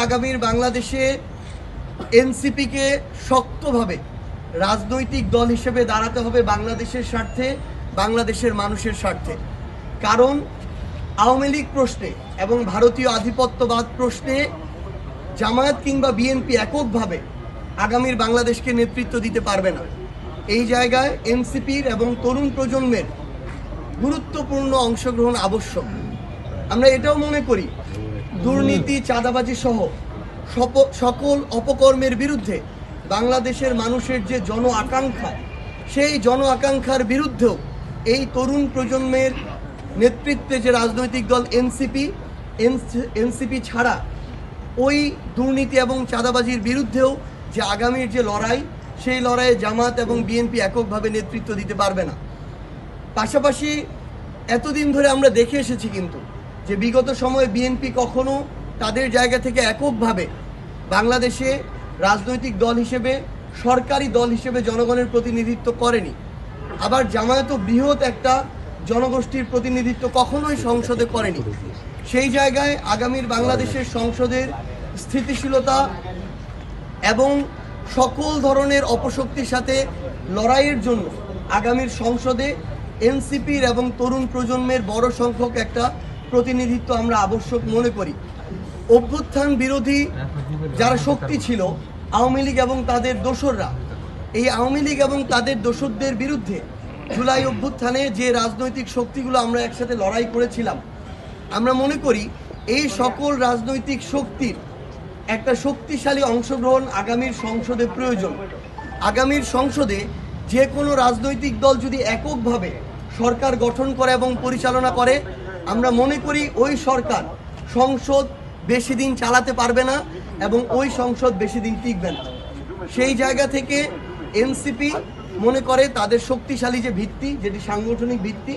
আগামীর বাংলাদেশে এনসিপিকে শক্তভাবে রাজনৈতিক দল হিসেবে দাঁড়াতে হবে বাংলাদেশের স্বার্থে, বাংলাদেশের মানুষের স্বার্থে। কারণ আওয়ামী লীগ প্রশ্নে এবং ভারতীয় আধিপত্যবাদ প্রশ্নে জামায়াত কিংবা বিএনপি এককভাবে আগামীর বাংলাদেশকে নেতৃত্ব দিতে পারবে না। এই জায়গায় এনসিপির এবং তরুণ প্রজন্মের গুরুত্বপূর্ণ অংশগ্রহণ আবশ্যক। আমরা এটাও মনে করি দুর্নীতি, চাঁদাবাজি সহ সকল অপকর্মের বিরুদ্ধে বাংলাদেশের মানুষের যে জন আকাঙ্ক্ষা, সেই জন আকাঙ্ক্ষার বিরুদ্ধেও এই তরুণ প্রজন্মের নেতৃত্বে যে রাজনৈতিক দল এনসিপি ছাড়া ওই দুর্নীতি এবং চাঁদাবাজির বিরুদ্ধেও যে আগামীর যে লড়াই, সেই লড়াইয়ে জামাত এবং বিএনপি এককভাবে নেতৃত্ব দিতে পারবে না। পাশাপাশি এতদিন ধরে আমরা দেখে এসেছি কিন্তু যে বিগত সময়ে বিএনপি কখনো তাদের জায়গা থেকে এককভাবে বাংলাদেশে রাজনৈতিক দল হিসেবে, সরকারি দল হিসেবে জনগণের প্রতিনিধিত্ব করেনি। আবার জামায়াতও বৃহৎ একটা জনগোষ্ঠীর প্রতিনিধিত্ব কখনোই সংসদে করেনি। সেই জায়গায় আগামীর বাংলাদেশের সংসদের স্থিতিশীলতা এবং সকল ধরনের অপশক্তির সাথে লড়াইয়ের জন্য আগামীর সংসদে এনসিপির এবং তরুণ প্রজন্মের বড় সংখ্যক একটা প্রতিনিধিত্ব আমরা আবশ্যক মনে করি। অভ্যুত্থান বিরোধী যারা শক্তি ছিল আওয়ামী লীগ এবং তাদের দোসররা, এই আওয়ামী লীগ এবং তাদের দোসরদের বিরুদ্ধে জুলাই অভ্যুত্থানে যে রাজনৈতিক শক্তিগুলো আমরা একসাথে লড়াই করেছিলাম, আমরা মনে করি এই সকল রাজনৈতিক শক্তির একটা শক্তিশালী অংশগ্রহণ আগামীর সংসদে প্রয়োজন। আগামীর সংসদে যে কোনো রাজনৈতিক দল যদি এককভাবে সরকার গঠন করে এবং পরিচালনা করে, আমরা মনে করি ওই সরকার সংসদ বেশি দিন চালাতে পারবে না এবং ওই সংসদ বেশি দিন টিকবে না। সেই জায়গা থেকে এনসিপি মনে করে তাদের শক্তিশালী যে ভিত্তি, যেটি সাংগঠনিক ভিত্তি,